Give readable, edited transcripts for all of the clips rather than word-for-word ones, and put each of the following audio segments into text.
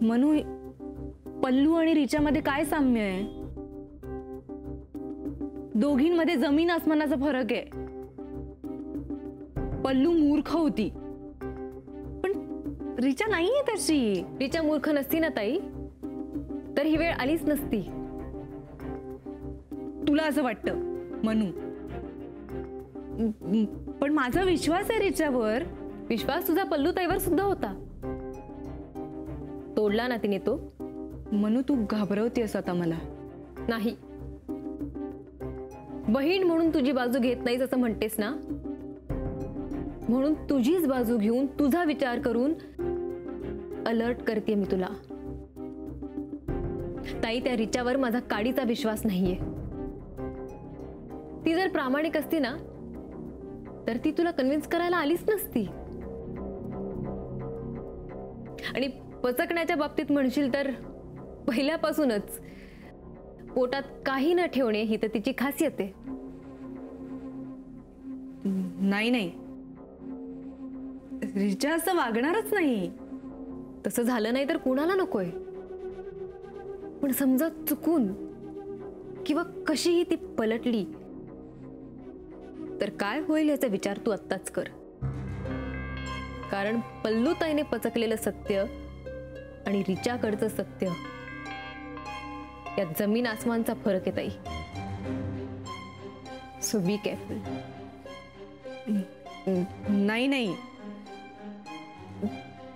मनू, पल्लू आणि रिचामध्ये काय साम्य आहे? दोघींमध्ये जमीन आसमानाचा फरक आहे. पल्लू मूर्ख होती, पण रिचा नाहीये तशी. रिचा मूर्ख नसती ना ताई, तर ही वेळ आलीच नसती. तुला असं वाटतं मनू, पण माझा विश्वास आहे रिचावर. विश्वास तुझा पल्लू ताईवर सुद्धा होता, तोडला ना तिने तो. मनू, तू घाबरवतेस आता मला. नाही, बहीण म्हणून तुझी बाजू घेत नाहीस असं म्हणतेस ना, म्हणून तुझीच बाजू घेऊन तुझा विचार करून अलर्ट करते मी तुला. ताई, त्या रिचावर माझा काडीचा विश्वास नाहीये. ती जर प्रामाणिक असती ना, तर ती तुला कन्व्हिन्स करायला आलीच नसती. आणि पचकण्याच्या बाबतीत म्हणशील तर पहिल्यापासूनच पोटात काही न ठेवणे ही तर तिची खासियत आहे. नाही नाही, रिचा असं वागणारच नाही. तसं झालं नाही तर कुणाला नकोय. पण समजा चुकून किंवा कशीही ती पलटली तर काय होईल याचा विचार तू आत्ताच कर. कारण पल्लूताईने पचकलेलं सत्य आणि रिचाकडचं सत्य यात जमीन आसमानचा फरक आहे ताई. So be careful. नाही नाही,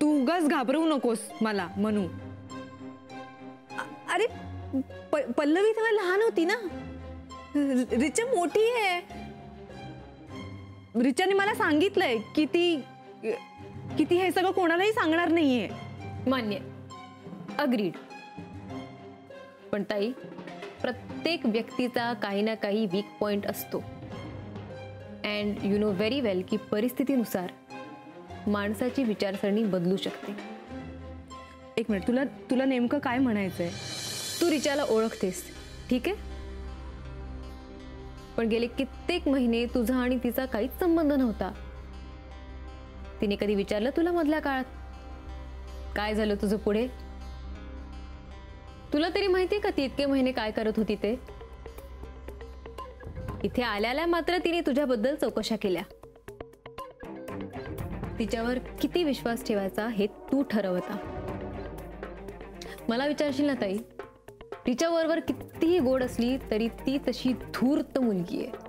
तू उगाच घाबरवू नकोस मला मनू. अरे पल्लवी तेव्हा लहान होती ना, रिचा मोठी आहे. रिचाने मला सांगितलंय की ती हे सगळं कोणालाही सांगणार नाहीये. मान्य, अग्रीड. पण ताई, प्रत्येक व्यक्तीचा काही ना काही वीक पॉइंट असतो. अँड यू नो व्हेरी वेल की परिस्थितीनुसार माणसाची विचारसरणी बदलू शकते. एक मिनिट, तुला नेमकं काय म्हणायचंय? तू रिचाला ओळखतेस, ठीक आहे, पण गेले कित्येक महिने तुझा आणि तिचा काहीच संबंध नव्हता. तिने कधी विचारलं तुला मधल्या काळात काय झालं तुझं पुढे? तुला तरी माहिती का ती इतके महिने काय करत होती ते? इथे आल्याला मात्र तिने तुझ्याबद्दल चौकशा केल्या. तिच्यावर किती विश्वास ठेवायचा हे तू ठरवता. मला विचारशील ना ताई, तिच्याबरोबर कितीही गोड असली तरी ती तशी धूर्त मुलगी आहे.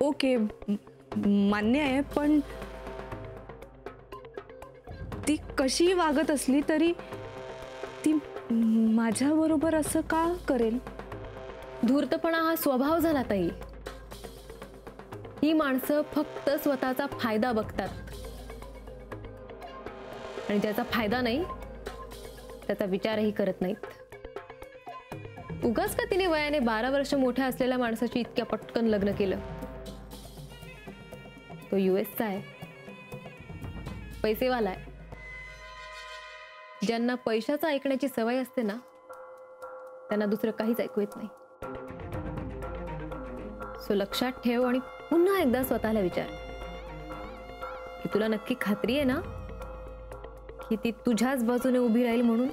ओके, मान्य आहे, पण ती कशी वागत असली तरी ती माझ्या बरोबर असं का करेल? धूर्तपणा हा स्वभाव झाला ताई. ही माणसं फक्त स्वतःचा फायदा बघतात आणि ज्याचा फायदा नाही त्याचा विचारही करत नाहीत. उगाच का तिने वयाने 12 वर्ष मोठ्या असलेल्या माणसाची इतक्या पटकन लग्न केलं? तो US चा आहे, पैसेवाला आहे. ज्यांना पैशाचं ऐकण्याची सवय असते ना, त्यांना दुसरं काहीच ऐकू येत नाही. सो लक्षात ठेव आणि पुन्हा एकदा स्वतःला विचार की तुला नक्की खात्री आहे ना की ती तुझ्याच बाजूने उभी राहील म्हणून?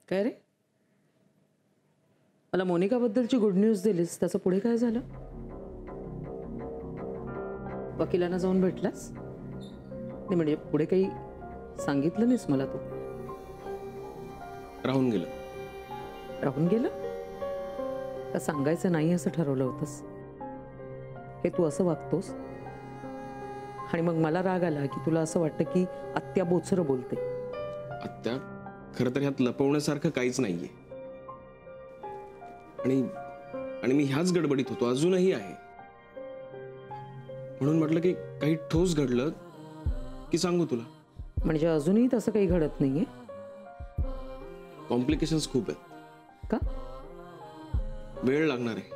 काय रे, मला मोनिकाबद्दलची गुड न्यूज दिलीस, त्याचं पुढे काय झालं? वकिलांना जाऊन भेटलास? नाही म्हणजे पुढे काही सांगितलं नाहीस मला तू. राहून गेलं. राहून गेलं का? सांगायचं नाही असं ठरवलं होतंस? हे तू असं वागतोस आणि मग मला राग आला की तुला असं वाटतं की आत्या बोचरं बोलते. आत्या, खरं तर ह्यात लपवण्यासारखं काहीच नाहीये. आणि मी ह्याच गडबडीत होतो, अजूनही आहे. म्हणून म्हटलं की काही ठोस घडलं की सांगू तुला. म्हणजे अजूनही तसं काही घडत नाहीये? कॉम्प्लिकेशन्स खूप आहेत. का? वेळ लागणार आहे.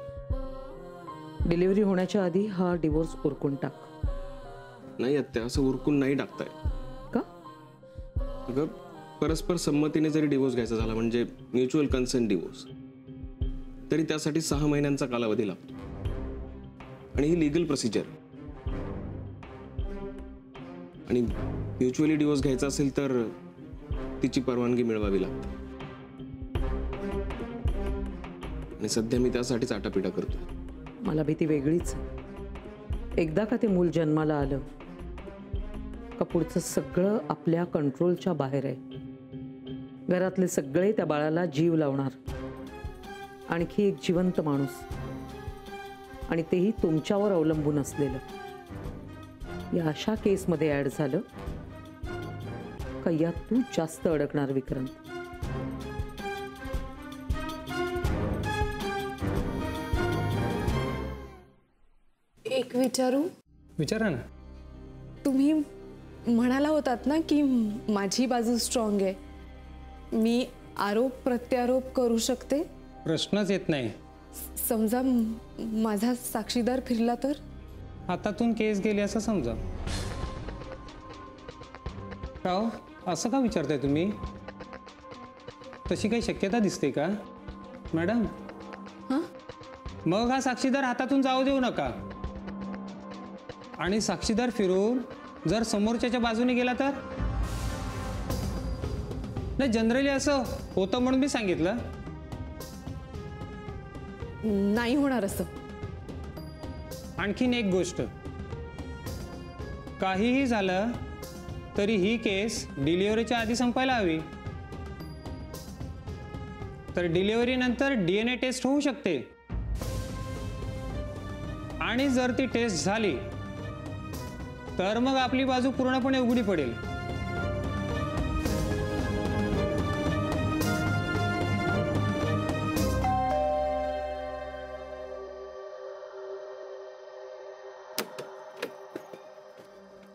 डिलिव्हरी होण्याच्या आधी हा डिवोर्स उरकून टाक. नाही आत्या, असं उरकून नाही टाकताय. का? अगं परस्पर संमतीने जरी डिवोर्स घ्यायचा झाला, म्हणजे म्युच्युअल कन्सेंट डिवोर्स, तरी त्यासाठी 6 महिन्यांचा कालावधी लागतो. आणि ही लिगल प्रोसिजर. आणि म्युच्युअली डिवोर्स घ्यायचा असेल तर तिची परवानगी मिळवावी लागते. आणि सध्या मी त्यासाठीच आटापिटा करतो. मला भीती वेगळीच. एकदा का ते मूल जन्माला आलं का पुढचं सगळं आपल्या कंट्रोलच्या बाहेर आहे. घरातले सगळे त्या बाळाला जीव लावणार. आणखी एक जिवंत माणूस, आणि तेही तुमच्यावर अवलंबून असलेलं. या अशा केसमध्ये ऍड झालं का यात तू जास्त अडकणार विक्रांत. एक विचारू? विचारा ना. तुम्ही म्हणाला होतात ना की माझी बाजू स्ट्रॉंग आहे, मी आरोप प्रत्यारोप करू शकते. प्रश्नच येत नाही. समजा माझा साक्षीदार फिरला तर? हातातून केस गेली असं समजा. का हो, असं का विचारताय तुम्ही? तशी काही शक्यता दिसते का मॅडम? मग हा साक्षीदार हातातून जाऊ देऊ नका. आणि साक्षीदार फिरून जर समोरच्याच्या बाजूने गेला तर? नाही, जनरली असं होतं म्हणून मी सांगितलं. नाही होणार असं. आणखीन एक गोष्ट, काहीही झालं तरी ही केस डिलिव्हरीच्या आधी संपायला हवी. तर डिलिव्हरी नंतर DNA टेस्ट होऊ शकते. आणि जर ती टेस्ट झाली तर मग आपली बाजू पूर्णपणे उघडी पडेल.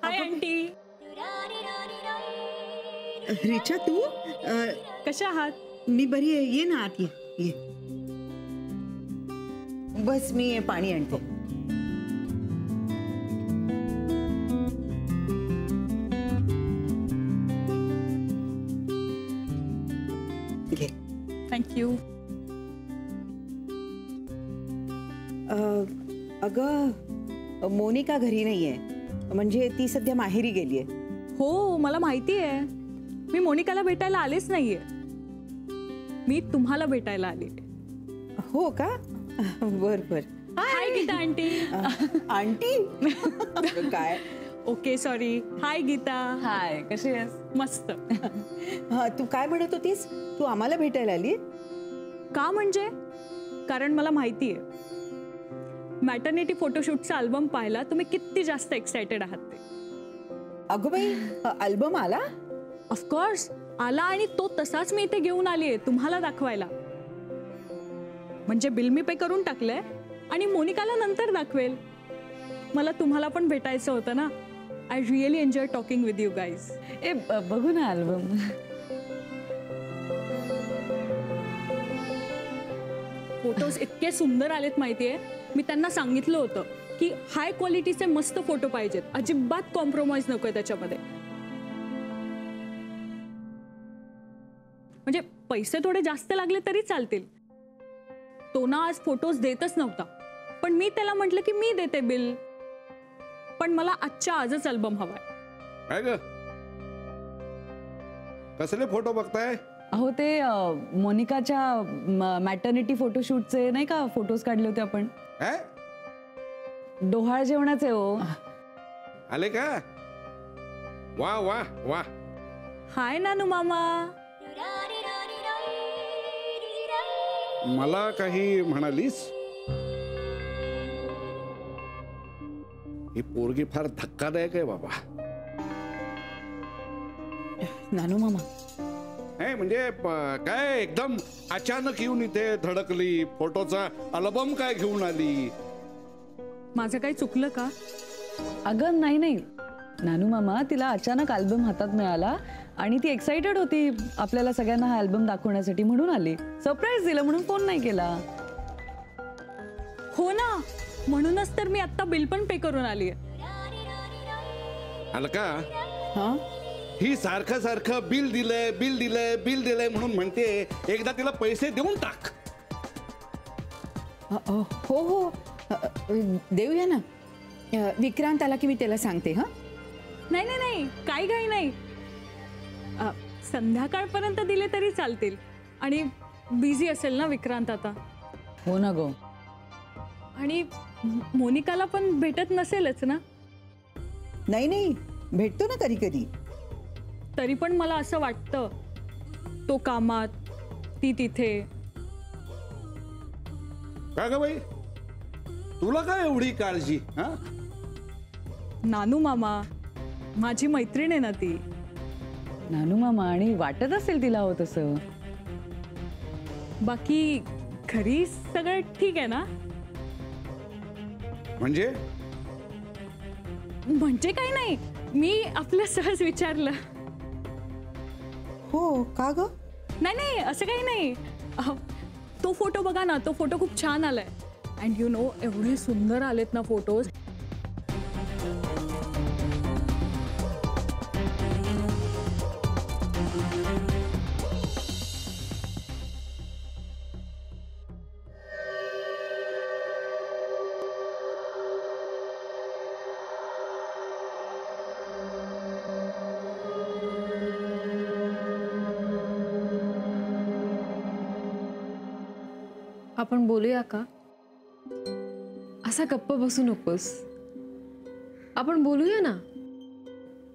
Hi aunty. रिचा, तू कशा आहात? मी बरी आहे. ये ना आत, ये. बस मी पाणी आणते. घे. थँक्यू. अगं, मोनिका घरी नाहीये, म्हणजे ती सध्या माहेरी गेलीये. हो, मला माहिती आहे. मी मोनिकाला भेटायला आलेच नाहीये. मी तुम्हाला भेटायला आले. हो का? बर बर. Hi Geeta aunty. आंटी काय? Okay, sorry. Hi Geeta. Hi, कशी आहेस? मस्त. हा, तू काय म्हणत होतीस? तू आम्हाला भेटायला आली? का म्हणजे? कारण मला माहिती आहे मॅटर्निटी फोटोशूटचा अल्बम पाहायला तुम्ही किती जास्त एक्सायटेड आहात ते. अगं बाई, अल्बम आला? ऑफकोर्स आला, आणि तो तसाच मी इथे घेऊन आली आहे तुम्हाला दाखवायला. म्हणजे बिल मी पे करून टाकलंय आणि मोनिकाला नंतर दाखवेल. मला तुम्हाला पण भेटायचं होतं ना. I really enjoy talking with you guys. ए बघू ना अल्बम. फोटोज इतके सुंदर आलेत माहितीये. मी त्यांना सांगितलं होतं की हाय क्वालिटीचे मस्त फोटो पाहिजेत, अजिबात कॉम्प्रोमाइज नकोय त्याच्यामध्ये. म्हणजे पैसे थोडे जास्त लागले तरी चालतील. तो ना आज फोटोज देतच नव्हता, पण मी त्याला म्हटलं की मी देते बिल, पण मला आजच्या आजच अल्बम हवाय. काय ग, कसले फोटो बघताय? अहो ते मोनिकाच्या मॅटर्निटी फोटोशूटचे नाही का फोटोज काढले होते आपण. डोहाळ जेवणाचे. हो आले का? वा वा वा. हाय नानू मामा. मला काही म्हणालीस? ही पोरगी फार धक्कादायक आहे बाबा. नानू मामा, नाही म्हणजे काय एकदम अचानक येऊन इथे धडकली, फोटोचा अल्बम काय घेऊन आली? माझं काही चुकलं का? अगं नाही नाही नानू मामा, तिला अचानक अल्बम हातात मिळाला आणि ती एक्साइटेड होती आपल्याला सगळ्यांना हा अल्बम दाखवण्यासाठी, म्हणून आली. सरप्राईज दिलं म्हणून फोन नाही केला. हो ना, म्हणूनच तर मी आता बिल पण पे करून आली आहे. अलका, हा ही सारखं सारखं बिल दिलंय बिल दिलंय बिल दिलंय म्हणून म्हणते, एकदा तिला पैसे देऊन टाक. हो हो देऊया ना. विक्रांत आला की मी त्याला सांगते. हा नाही नाही नाही, काही काही नाही. संध्याकाळपर्यंत दिले तरी चालतील. आणि बिझी असेल ना विक्रांत आता. हो ना गो. आणि मोनिकाला पण भेटत नसेलच ना. नाही नाही, भेटतो ना कधी कधी. तरी पण मला असं वाटतं, तो कामात, ती तिथे. का ग बाई, तुला काय एवढी काळजी? हा, नानू मामा, माझी मैत्रीण आहे ना ती. नानू मामा, आणि वाटत असेल तिला हो तसं. बाकी घरी सगळं ठीक आहे ना? म्हणजे म्हणजे काही नाही, मी आपलं सहज विचारलं. हो का ग? नाही नाही, असं काही नाही. तो फोटो बघा ना, तो फोटो खूप छान आलाय. अँड यू नो, एवढे सुंदर आलेत ना फोटोज. आपण बोलूया का? असा गप्प बसू नकोस. आपण बोलूया ना.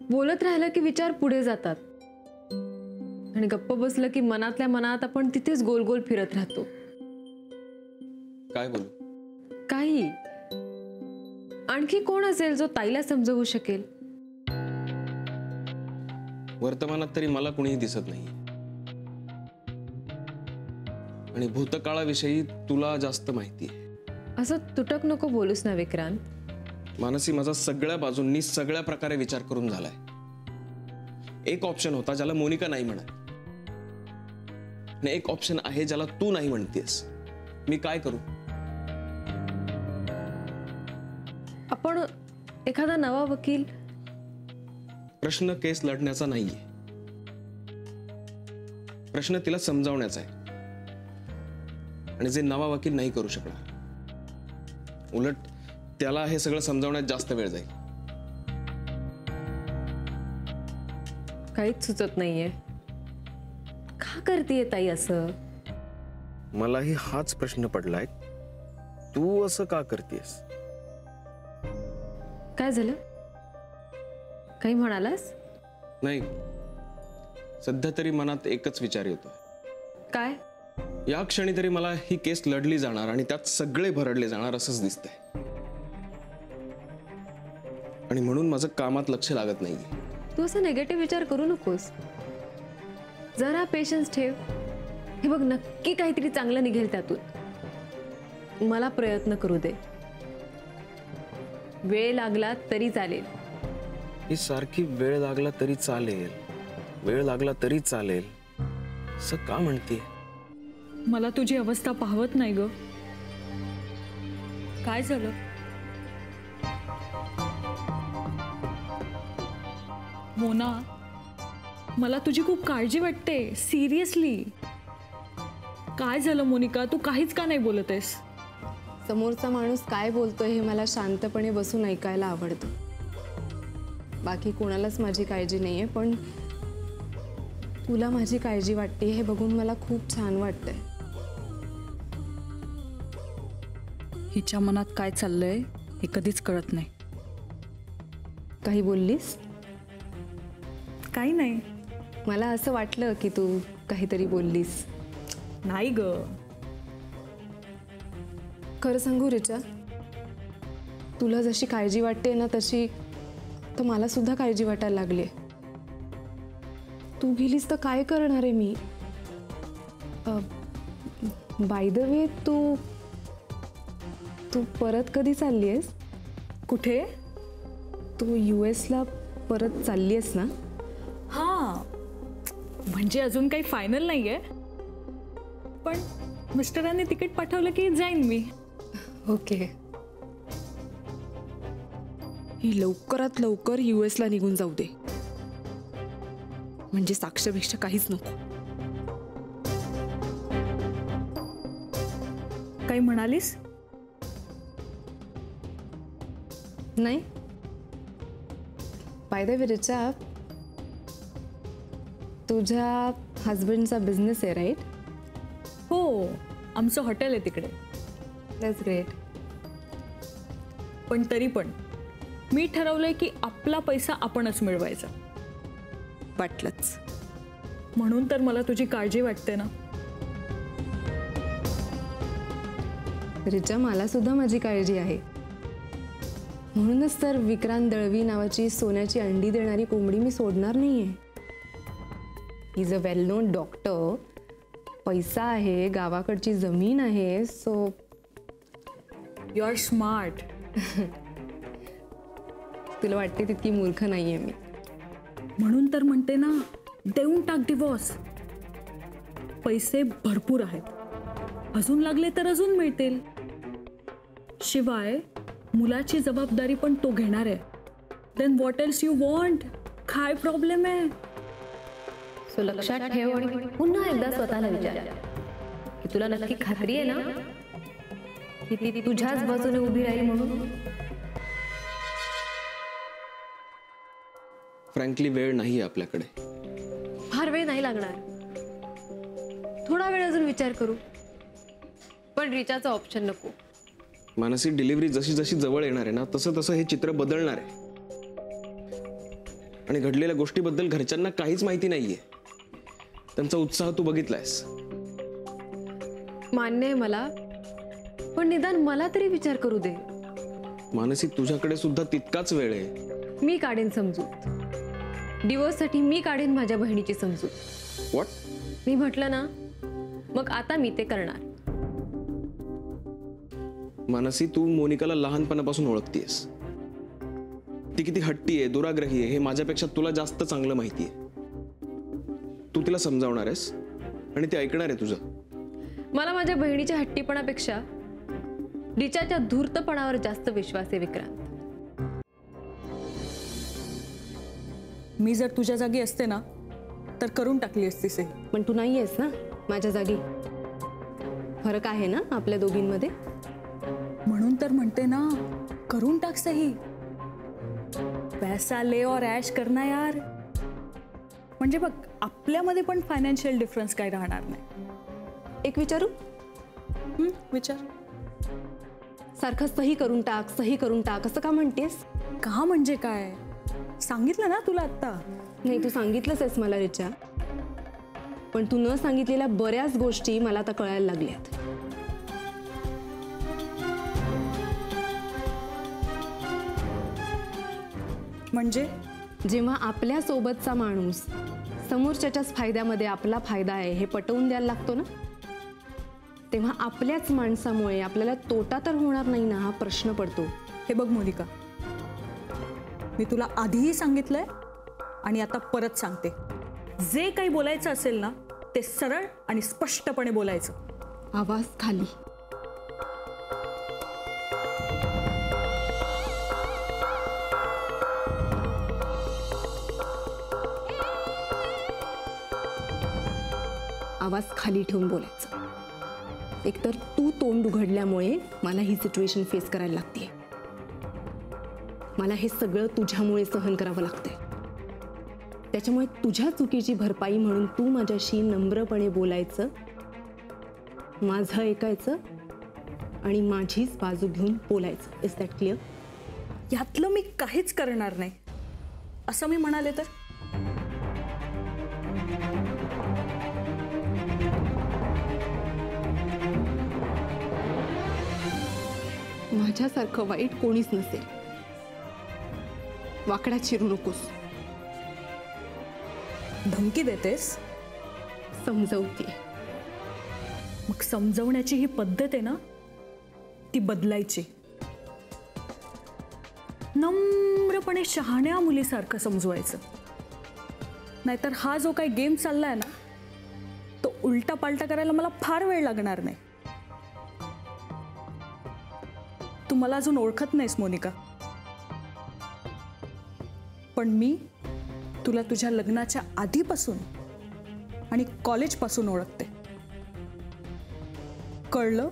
बोलत राहिलं की विचार पुढे जातात, आणि गप्प बसलं की मनातल्या मनात आपण तिथेच गोल गोल फिरत राहतो. काय बोलू? काही. आणखी कोण असेल जो ताईला समजवू शकेल? वर्तमानात तरी मला कुणीही दिसत नाही, आणि भूतकाळाविषयी तुला जास्त माहिती आहे. असं तुटक नको बोलूस ना विक्रांत. मानसी, माझा सगळ्या बाजूंनी सगळ्या प्रकारे विचार करून झालाय. एक ऑप्शन होता ज्याला मोनिका नाही म्हणत, आणि एक ऑप्शन आहे ज्याला तू नाही म्हणतेस. मी काय करू? आपण एखादा नवा वकील. प्रश्न केस लढण्याचा नाहीये, प्रश्न तिला समजावण्याचा आहे, आणि जे नवा वकील नाही करू शकणार. उलट त्याला हे सगळं समजावण्यात जास्त वेळ जाईल. काहीच सुचत नाहीये. का करतेय ताई असं? मलाही हाच प्रश्न पडलाय, तू असं का करतेस? काय झालं? काही म्हणालास? नाही, सध्या तरी मनात एकच विचार येतोय. काय? या क्षणी तरी मला ही केस लढली जाणार आणि त्यात सगळे भरडले जाणार असंच दिसतंय, आणि म्हणून माझं कामात लक्ष लागत नाहीये. तू असं नेगेटिव्ह विचार करू नकोस. जरा पेशन्स ठेव. हे बघ, नक्की काहीतरी चांगलं निघेल त्यातून. मला प्रयत्न करू दे. वेळ लागला तरी चालेल. ही सारखी वेळ लागला तरी चालेल, वेळ लागला तरी चालेल असं का म्हणते? मला तुझी अवस्था पाहवत नाही ग. काय झालं? मोना, मला तुझी खूप काळजी वाटते. सिरियसली. काय झालं मोनिका? तू काहीच का नाही बोलत आहेस? समोरचा माणूस काय बोलतोय हे मला शांतपणे बसून ऐकायला आवडतं. बाकी कोणालाच माझी काळजी नाहीये, पण तुला माझी काळजी वाटते हे बघून मला खूप छान वाटतंय. हिच्या मनात काय चाललंय हे कधीच कळत नाही. काही बोललीस? काही नाही. मला असं वाटलं की तू काहीतरी बोललीस. नाही ग. खरं सांगू रिचा, तुला जशी काळजी वाटते ना तशी तर मला सुद्धा काळजी वाटायला लागली. तू गेलीस तर काय करणार आहे मी? बाय द वे, तू परत कधी चालली आहेस? कुठे? तू US ला परत चालली आहेस ना? हां, म्हणजे अजून काही फायनल नाहीये, पण मिस्टरांनी तिकीट पाठवलं की जाईन मी. ओके. ही लवकरात लवकर US ला निघून जाऊ दे, म्हणजे साक्षपेक्षा काहीच नको. काही म्हणालीस? नाही. बाय द वे रिचा, तुझ्या हस्बंडचा बिझनेस आहे राईट? हो, आमचं हॉटेल आहे तिकडे. That's great. पण तरी पण मी ठरवलंय की आपला पैसा आपणच मिळवायचा. वाटलंच. म्हणून तर मला तुझी काळजी वाटते ना. रिचा, मला सुद्धा माझी काळजी आहे. म्हणूनच तर विक्रांत दळवी नावाची सोन्याची अंडी देणारी कोंबडी मी सोडणार नाहीये. He is a well known doctor, पैसा आहे, गावाकडची जमीन आहे. So you are smart. तुला वाटते तितकी मूर्ख नाहीये मी. म्हणून तर म्हणते ना, देऊन टाक डिवोर्स. पैसे भरपूर आहेत, अजून लागले तर अजून मिळतील. शिवाय मुलाची जबाबदारी पण तो घेणार आहे. Then what else you want? काय प्रॉब्लेम आहे? सो लक्षात ठेव आणि पुन्हा एकदा स्वतःला विचार की तुला नक्की खात्री आहे ना की ती तुझ्याच बाजूने उभी राहील म्हणून. फ्रँकली वेळ नाही आपल्याकडे. फार वेळ नाही लागणार, थोडा वेळ अजून विचार करू. पण रिचाचा ऑप्शन नको. मानसी, डिलिव्हरी जशी जशी जवळ येणार आहे ना, तसं तसं हे चित्र बदलणार आहे. आणि घडलेल्या गोष्टीबद्दल घरच्यांना काहीच माहिती नाहीये. त्यांचा उत्साह तू बघितलायस. मान्य आहे मला, पण निदान मला तरी विचार करू दे. मानसी, तुझ्याकडे सुद्धा तितकाच वेळ आहे. मी काढेन समजूत. डिवोर्ससाठी मी काढेन माझ्या बहिणीची समजूत. व्हॉट? मी म्हटलं ना, मग आता मी ते करणार. मानसी, तू मोनिकाला लहानपणापासून ओळखतेस. ती किती हट्टी आहे, दुराग्रही आहे, हे माझ्यापेक्षा तुला जास्त चांगलं माहिती आहे. तू तिला समजावणार आहेस आणि ती ऐकणार आहे तुझं. मला माझ्या बहिणीच्या हट्टीपणापेक्षा रिचाच्या धूर्तपणावर जास्त विश्वास आहे विक्रांत. मी जर तुझ्या जागी असते ना, तर करून टाकली असतीस हे. पण तू नाही आहेस ना माझ्या जागी. फरक आहे ना आपल्या दोघींमध्ये. म्हणून तर म्हणते ना, करून टाक सही. पैसा ले और ऐश करना यार. म्हणजे बघ, आपल्यामध्ये पण फायनान्शियल डिफरन्स काही राहणार नाही. एक विचारू? विचार. सारखं सही करून टाक, सही करून टाक असं का म्हणतेस? का म्हणजे काय? सांगितलं ना तुला आत्ता. नाही, तू सांगितलंच आहेस मला रिचा, पण तू न सांगितलेल्या बऱ्याच गोष्टी मला आता कळायला लागल्यात. म्हणजे जेव्हा आपल्या सोबतचा माणूस समोरच्याच्याच फायद्यामध्ये आपला फायदा आहे हे पटवून द्यायला लागतो ना, तेव्हा आपल्याच माणसामुळे आपल्याला तोटा तर होणार नाही ना, हा प्रश्न पडतो. हे बघ मोनिका, मी तुला आधीही सांगितलंय आणि आता परत सांगते, जे काही बोलायचं असेल ना, ते सरळ आणि स्पष्टपणे बोलायचं. आवाज खाली. आवाज खाली ठेवून बोलायचं. एकतर तू तोंड उघडल्यामुळे मला ही सिच्युएशन फेस करायला लागते. मला हे सगळं तुझ्यामुळे सहन करावं लागतंय. त्याच्यामुळे तुझ्या चुकीची भरपाई म्हणून तू माझ्याशी नम्रपणे बोलायचं, माझं ऐकायचं आणि माझीच बाजू घेऊन बोलायचं. Is that clear? यातलं मी काहीच करणार नाही असं मी म्हणाले तर? माझ्यासारखं वाईट कोणीच नसेल. वाकड्यात शिरू नकोस. धमकी देतेस? समजवते. मग समजवण्याची ही पद्धत आहे ना, ती बदलायची. नम्रपणे शहाण्या मुलीसारखं समजवायचं. नाहीतर हा जो काही गेम चाललाय ना, तो उलटा पालटा करायला मला फार वेळ लागणार नाही. तू मला अजून ओळखत नाहीस मोनिका, पण मी तुला तुझ्या लग्नाच्या आधीपासून आणि कॉलेजपासून ओळखते. कळलं?